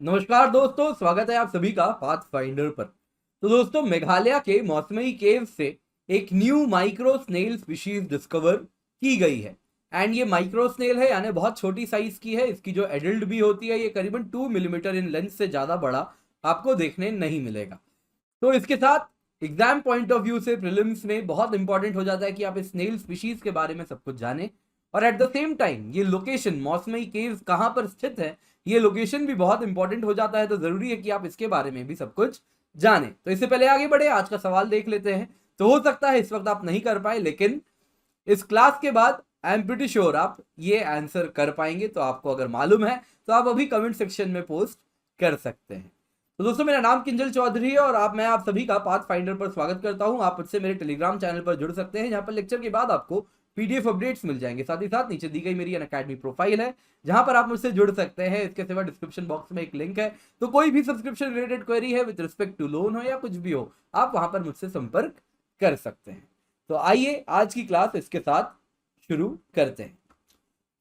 नमस्कार दोस्तों, स्वागत है आप सभी का पाथ फाइंडर पर। तो दोस्तों, मेघालय के मौसमी केव से एक new micro snail species discover की गई है। एंड ये माइक्रो स्नेल है, यानी बहुत छोटी साइज की है। इसकी जो एडल्ट भी होती है, ये करीबन 2 मिलीमीटर इन लेंथ से ज़्यादा बड़ा आपको देखने नहीं मिलेगा। तो इसके साथ एग्जाम पॉइंट ऑफ व्यू से प्रीलिम्स में बहुत इंपॉर्टेंट हो जाता है कि आप इस स्नेल स्पीशीज के बारे में सब कुछ जानें। और एट द सेम टाइम ये लोकेशन मौसमी केव्स कहाँ पर स्थित है, ये लोकेशन भी बहुत इंपॉर्टेंट हो जाता है। तो जरूरी है कि आप इसके बारे में भी सब कुछ जानें। तो इससे पहले आगे बढ़े, आज का सवाल देख लेते हैं। तो हो सकता है इस वक्त आप नहीं कर पाए, लेकिन इस क्लास के बाद आई एम प्रीटी श्योर आप ये आंसर कर पाएंगे। तो आपको अगर मालूम है तो आप अभी कमेंट सेक्शन में पोस्ट कर सकते हैं। तो दोस्तों, मेरा नाम किंजल चौधरी है और मैं आप सभी का पाथ फाइंडर पर स्वागत करता हूं। आप मुझसे मेरे टेलीग्राम चैनल पर जुड़ सकते हैं, जहां पर लेक्चर के बाद आपको पीडीएफ अपडेट्स मिल जाएंगे। साथ ही साथ नीचे दी गई मेरी अनअकैडमी प्रोफाइल है, जहां पर आप मुझसे जुड़ सकते हैं। इसके सिवा डिस्क्रिप्शन बॉक्स में एक लिंक है। तो कोई भी सब्सक्रिप्शन रिलेटेड क्वेरी है विद रिस्पेक्ट टू लोन हो या कुछ भी हो, आप वहां पर मुझसे संपर्क कर सकते हैं। तो आइए आज की क्लास इसके साथ शुरू करते हैं।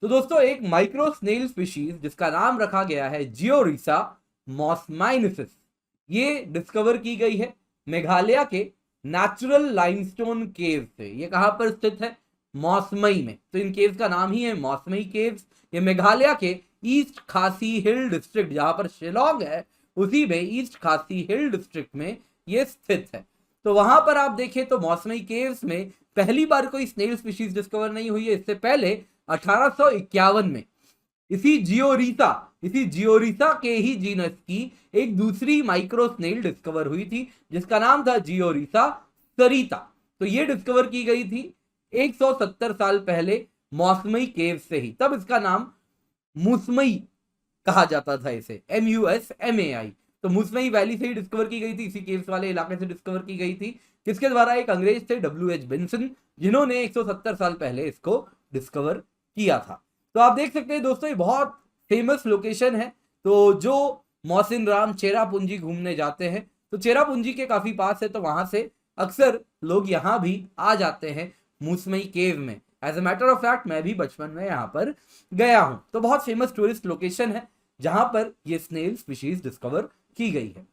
तो दोस्तों, एक माइक्रो स्नेल स्पीशीज जिसका नाम रखा गया है जियोरिसा मॉस्माइनिसिस, ये डिस्कवर की गई है मेघालय के नेचुरल लाइमस्टोन केव से। ये कहां पर स्थित है? मौसमई में। तो इन केव्स का नाम ही है मौसमई केव्स। ये मेघालय के ईस्ट खासी हिल डिस्ट्रिक्ट, जहां पर शिलोंग है, उसी में ईस्ट खासी हिल डिस्ट्रिक्ट में ये स्थित है। तो वहां पर आप देखें तो मौसमी केव्स में पहली बार कोई स्नेल स्पीशीज डिस्कवर नहीं हुई है। इससे पहले 1851 में इसी जियोरिसा के ही जीनस की एक दूसरी माइक्रो स्नेल डिस्कवर हुई थी, जिसका नाम था जियोरिसा सरिता। तो ये डिस्कवर की गई थी 170 साल पहले मौसमी केव से ही। तब इसका नाम मूसमई कहा जाता था, इसे MUSMAI। तो मूसमई वैली से ही डिस्कवर की गई थी, इसी केव्स वाले इलाके से डिस्कवर की गई थी। किसके द्वारा? एक अंग्रेज थे WH बेंसन, जिन्होंने 170 साल पहले इसको डिस्कवर किया था। तो आप देख सकते हैं दोस्तों, ये बहुत फेमस लोकेशन है। तो जो मोहसिन राम चेरापूंजी घूमने जाते हैं, तो चेरापूंजी के काफी पास है, तो वहां से अक्सर लोग यहाँ भी आ जाते हैं मूसमई केव में। As a matter of fact मैं भी बचपन में यहाँ पर गया हूं। तो बहुत फेमस टूरिस्ट लोकेशन है जहां पर ये स्नेल स्पीशीज डिस्कवर की गई है।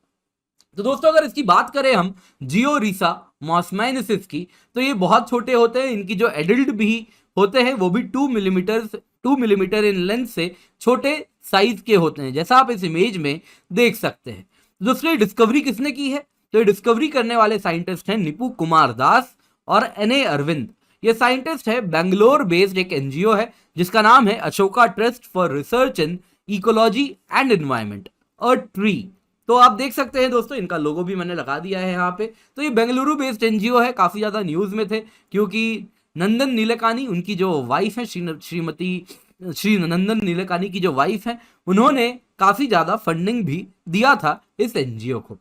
तो दोस्तों, अगर इसकी बात करें हम जियोरिसा मॉस्माइनिसिस की, तो ये बहुत छोटे होते हैं। इनकी जो एडल्ट भी होते हैं वो भी 2 मिलीमीटर इन लेंथ से छोटे साइज के होते हैं, जैसा आप इस इमेज में देख सकते हैं। दूसरी डिस्कवरी किसने की है? तो ये डिस्कवरी करने वाले साइंटिस्ट हैं निपू कुमार दास और NA अरविंद। ये साइंटिस्ट है बेंगलोर बेस्ड एक NGO है, जिसका नाम है Ashoka trust for research in ecology and environment, tree. तो आप देख सकते हैं दोस्तों, इनका लोगो भी मैंने लगा दिया है यहाँ पे। तो ये बेंगलुरु बेस्ड NGO है, काफी ज्यादा न्यूज में थे, क्योंकि नंदन नीलेकानी, उनकी जो वाइफ है, श्री नंदन नीलेकानी की जो वाइफ है, उन्होंने काफी ज्यादा फंडिंग भी दिया था इस NGO को।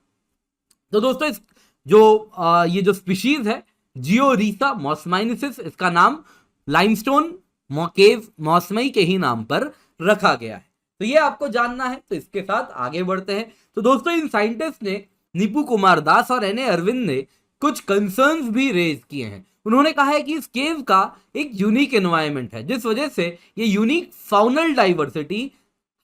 तो दोस्तों, इस ये जो स्पीशीज है जियोरिसा मॉस्माइनिसिस, इसका नाम लाइमस्टोन केव मौसमई के ही नाम पर रखा गया है। तो ये आपको जानना है। तो इसके साथ आगे बढ़ते हैं। तो दोस्तों, इन साइंटिस्ट ने, निपू कुमार दास और NA अरविंद ने, कुछ कंसर्न्स भी रेज किए हैं। उन्होंने कहा है कि इस केव का एक यूनिक एनवायरनमेंट है, जिस वजह से ये यूनिक फाउनल डाइवर्सिटी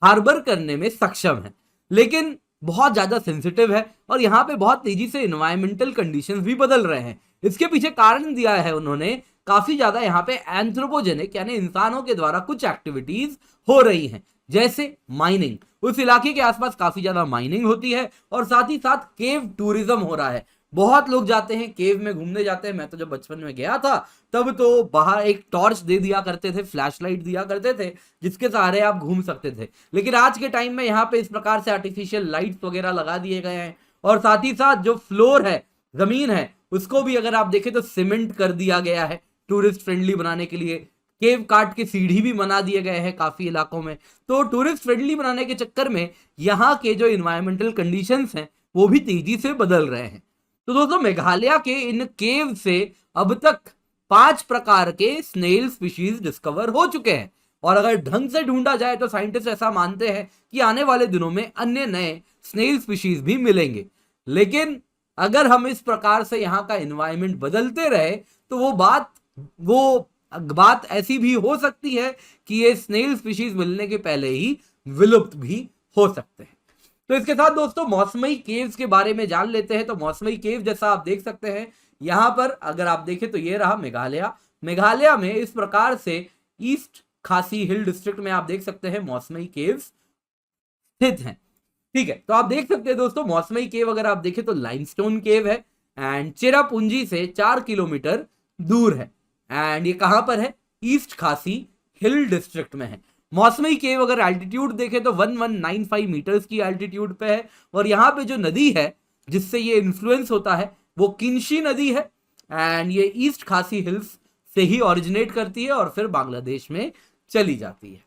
हार्बर करने में सक्षम है, लेकिन बहुत ज्यादा सेंसिटिव है और यहाँ पे बहुत तेजी से इन्वायरमेंटल कंडीशंस भी बदल रहे हैं। इसके पीछे कारण दिया है उन्होंने, काफी ज्यादा यहाँ पे एंथ्रोपोजेनिक यानी इंसानों के द्वारा कुछ एक्टिविटीज हो रही हैं, जैसे माइनिंग। उस इलाके के आसपास काफी ज्यादा माइनिंग होती है और साथ ही साथ केव टूरिज्म हो रहा है। बहुत लोग जाते हैं केव में, घूमने जाते हैं। मैं तो जब बचपन में गया था तब तो बाहर एक टॉर्च दे दिया करते थे, फ्लैश लाइट दिया करते थे, जिसके सहारे आप घूम सकते थे। लेकिन आज के टाइम में यहाँ पे इस प्रकार से आर्टिफिशियल लाइट्स वगैरह लगा दिए गए हैं। और साथ ही साथ जो फ्लोर है, जमीन है, उसको भी अगर आप देखें तो सीमेंट कर दिया गया है टूरिस्ट फ्रेंडली बनाने के लिए। केव काट के सीढ़ी भी बना दिए गए हैं काफी इलाकों में। तो टूरिस्ट फ्रेंडली बनाने के चक्कर में यहाँ के जो इन्वायरमेंटल कंडीशंस हैं वो भी तेजी से बदल रहे हैं। तो दोस्तों, मेघालय के इन केव से अब तक 5 प्रकार के स्नेल स्पीशीज डिस्कवर हो चुके हैं। और अगर ढंग से ढूंढा जाए तो साइंटिस्ट ऐसा मानते हैं कि आने वाले दिनों में अन्य नए स्नेल स्पीशीज भी मिलेंगे। लेकिन अगर हम इस प्रकार से यहाँ का एनवायरनमेंट बदलते रहे तो वो बात ऐसी भी हो सकती है कि ये स्नेल स्पीशीज मिलने के पहले ही विलुप्त भी हो सकते हैं। तो इसके साथ दोस्तों मौसमी केव्स के बारे में जान लेते हैं। तो मौसमी केव जैसा आप देख सकते हैं यहां पर, अगर आप देखें तो ये रहा मेघालय। मेघालय में इस प्रकार से ईस्ट खासी हिल डिस्ट्रिक्ट में आप देख सकते हैं मौसमी केव्स स्थित हैं। ठीक है, तो आप देख सकते हैं दोस्तों मौसमी केव अगर आप देखें तो लाइमस्टोन केव है एंड चेरापूंजी से 4 किलोमीटर दूर है। एंड ये कहां पर है? ईस्ट खासी हिल डिस्ट्रिक्ट में है। मौसमी केव अगर एल्टीट्यूड देखें तो 1195 मीटर्स की एल्टीट्यूड पे है। और यहां पे जो नदी है जिससे ये इन्फ्लुएंस होता है वो किन्शी नदी है एंड ये ईस्ट खासी हिल्स से ही ओरिजिनेट करती है और फिर बांग्लादेश में चली जाती है।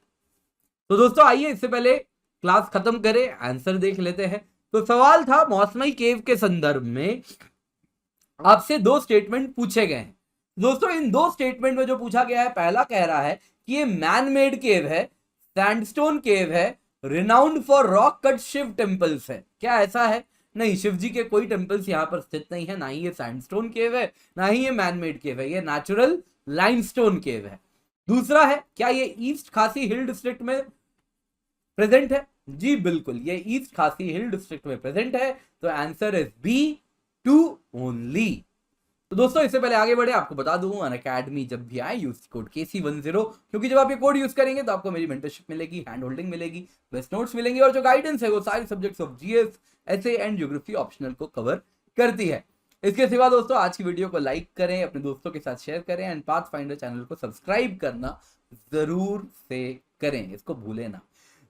तो दोस्तों आइए इससे पहले क्लास खत्म करें, आंसर देख लेते हैं। तो सवाल था मौसमी केव के संदर्भ में आपसे 2 स्टेटमेंट पूछे गए हैं। दोस्तों इन 2 स्टेटमेंट में जो पूछा गया है, पहला कह रहा है कि ये मैन मेड केव है, सैंडस्टोन केव है, renowned for rock cut Shiva temples है। क्या ऐसा है? नहीं, शिव जी के कोई टेम्पल्स यहां पर स्थित नहीं है, ना ही ये सैंडस्टोन केव है, ना ही ये मैन मेड केव है, ये नेचुरल लाइमस्टोन केव है। दूसरा है, क्या ये ईस्ट खासी हिल डिस्ट्रिक्ट में प्रेजेंट है? जी बिल्कुल, ये ईस्ट खासी हिल डिस्ट्रिक्ट में प्रेजेंट है। तो आंसर इज बी, 2 ओनली। तो दोस्तों इससे पहले आगे बढ़े आपको बता दूं अनअकैडमी जब भी आए यूज कोड KC10, क्योंकि जब आप ये कोड यूज करेंगे तो आपको मेरी मेंटरशिप मिलेगी, हैंड होल्डिंग मिलेगी, बेस्ट नोट्स मिलेंगे और जो गाइडेंस है वो सारे subjects of GS, essay and geography optional को कवर करती है। इसके सिवा दोस्तों आज की वीडियो को लाइक करें, अपने दोस्तों के साथ शेयर करें एंड पाथफाइंडर चैनल को सब्सक्राइब करना जरूर से करें, इसको भूलें ना।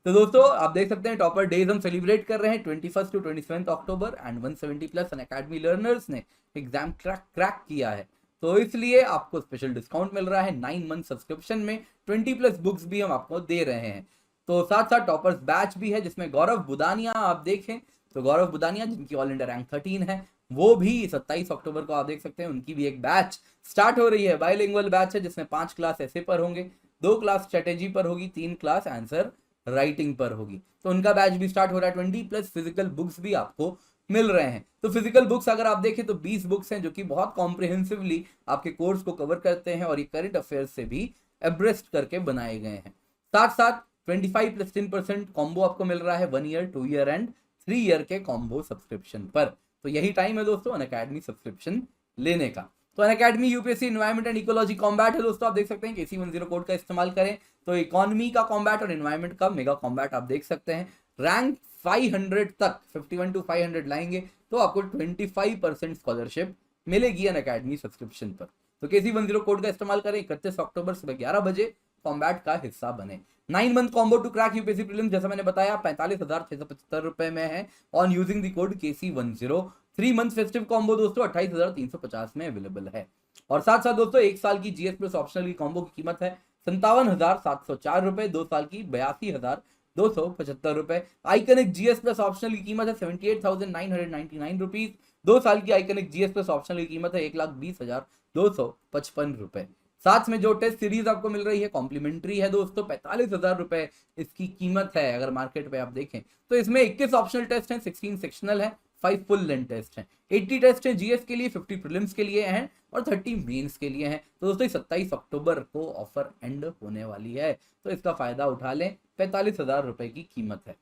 तो दोस्तों आप देख सकते हैं टॉपर डेज हम सेलिब्रेट कर रहे हैं 21 to 27 October and 170 plus Unacademy learners ने एग्जाम क्रैक किया है, तो इसलिए आपको स्पेशल डिस्काउंट मिल रहा है 9 मंथ सब्सक्रिप्शन में। 20 प्लस बुक्स भी हम आपको दे रहे हैं। तो साथ साथ टॉपर्स बैच भी है जिसमें गौरव बुदानिया आप देखें तो गौरव बुदानिया जिनकी ऑल इंडिया रैंक 13 है, वो भी 27 अक्टूबर को आप देख सकते हैं उनकी भी एक बैच स्टार्ट हो रही है। बाइलिंगुअल बैच है जिसमें 5 क्लास ऐसे पर होंगे, 2 क्लास स्ट्रेटेजी पर होगी, 3 क्लास आंसर राइटिंग पर होगी। तो उनका बैच भी स्टार्ट हो रहा है। 20 प्लस फिजिकल बुक्स भी आपको मिल रहे हैं। तो फिजिकल बुक्स अगर आप देखें तो 20 बुक्स हैं जो कि बहुत कॉम्प्रिहेंसिवली आपके कोर्स को कवर करते हैं और ये करंट अफेयर्स से भी एब्रेस्ट करके बनाए गए हैं। साथ साथ 25 प्लस 10% कॉम्बो आपको मिल रहा है 1 ईयर, 2 ईयर एंड 3 ईयर के कॉम्बो सब्सक्रिप्शन पर। तो यही टाइम है दोस्तों अनअकैडमी सब्सक्रिप्शन लेने का। तो Unacademy UPSC environment and ecology combat है दोस्तों, आप देख सकते हैं KC10 कोड का इस्तेमाल करें तो इकोनॉमी का कॉम्बैट और एनवायरमेंट का मेगा कॉम्बैट आप देख सकते हैं। रैंक 500 तक 51 टू 500 लाएंगे तो आपको 25% स्कॉलरशिप मिलेगी अनअकैडमी सब्सक्रिप्शन पर। तो KC10 कोड का इस्तेमाल करें, 31 अक्टूबर सुबह 11 बजे कॉम्बैट का हिस्सा बने। 9 month combo to crack UPSC prelims जैसा मैंने बताया 45,675 रुपए में है on using the code KC10। 3 month festive combo दोस्तों 28,350 में अवेलेबल है। और साथ साथ दोस्तों 1 साल की GS प्लस ऑप्शनल की कॉम्बो की कीमत है 57,704 रुपए, 2 साल की 82,275 रुपए। आइकनिक GS प्लस ऑप्शनल की कीमत है 78,999 रुपीज, 2 साल की आइकनिक GS प्लस ऑप्शनल की कीमत है 1,20,255 रुपए। साथ में जो टेस्ट सीरीज आपको मिल रही है कॉम्प्लीमेंट्री है दोस्तों, 45,000 रुपए इसकी कीमत है। अगर मार्केट पे आप देखें तो इसमें 21 ऑप्शनल टेस्ट हैं, 16 सेक्शनल है, 5 फुल लेंथ टेस्ट हैं, 80 टेस्ट हैं GS के लिए, 50 प्रीलिम्स के लिए हैं और 30 मेंस के लिए हैं। तो दोस्तों 27 अक्टूबर को ऑफर एंड होने वाली है, तो इसका फायदा उठा लें। 45,000 रुपए की कीमत है।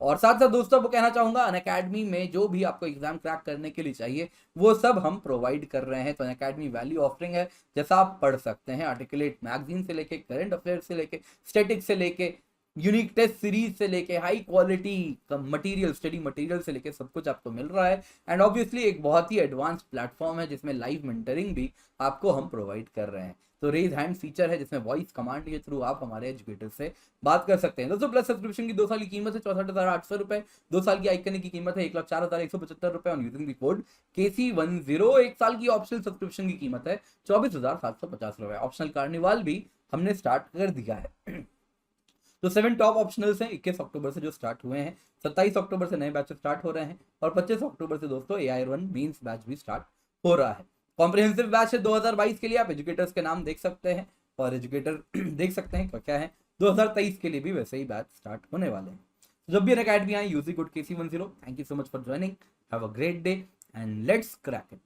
और साथ साथ दोस्तों आपको कहना चाहूंगा अनअकैडमी में जो भी आपको एग्जाम क्रैक करने के लिए चाहिए वो सब हम प्रोवाइड कर रहे हैं। तो अनअकैडमी वैल्यू ऑफरिंग है, जैसा आप पढ़ सकते हैं आर्टिकुलेट मैगजीन से लेके, करंट अफेयर से लेके, स्टैटिक्स से लेके, यूनिक टेस्ट सीरीज से लेके, high quality material, study material से लेके सब कुछ आपको मिल रहा है। एंड ऑब्वियसली एक बहुत ही एडवांस प्लेटफॉर्म है जिसमें लाइव मेंटरिंग भी आपको हम प्रोवाइड कर रहे हैं। तो रेज हैंड फीचर है जिसमें वॉइस कमांड के थ्रू आप हमारे एजुकेटर से बात कर सकते हैं। दोस्तों प्लस सब्सक्रिप्शन की 2 साल की कीमत है 64,800 रुपए, 2 साल की आइकनिक की कीमत है 1,04,175 रुपए on using the code KC10। 1 साल की ऑप्शनल सब्सक्रिप्शन की कीमत है 24,750 रुपए। ऑप्शनल कार्निवाल भी हमने स्टार्ट कर दिया है। तो 7 टॉप ऑप्शनल्स हैं 21 अक्टूबर से जो स्टार्ट हुए हैं, 27 अक्टूबर से नए बैचेस स्टार्ट हो रहे हैं और 25 अक्टूबर से दोस्तों AI1 मेंस बैच भी स्टार्ट हो रहा है। कॉम्प्रिहेंसिव बैच है 2022 के लिए, आप एजुकेटर्स के नाम देख सकते हैं और एजुकेटर देख सकते हैं क्या है। 2023 के लिए भी वैसे ही बैच स्टार्ट होने वाले हैं। जब भी अनअकैडमी आए use the code KC10। Thank you so much for joining, have a great day and let's crack it.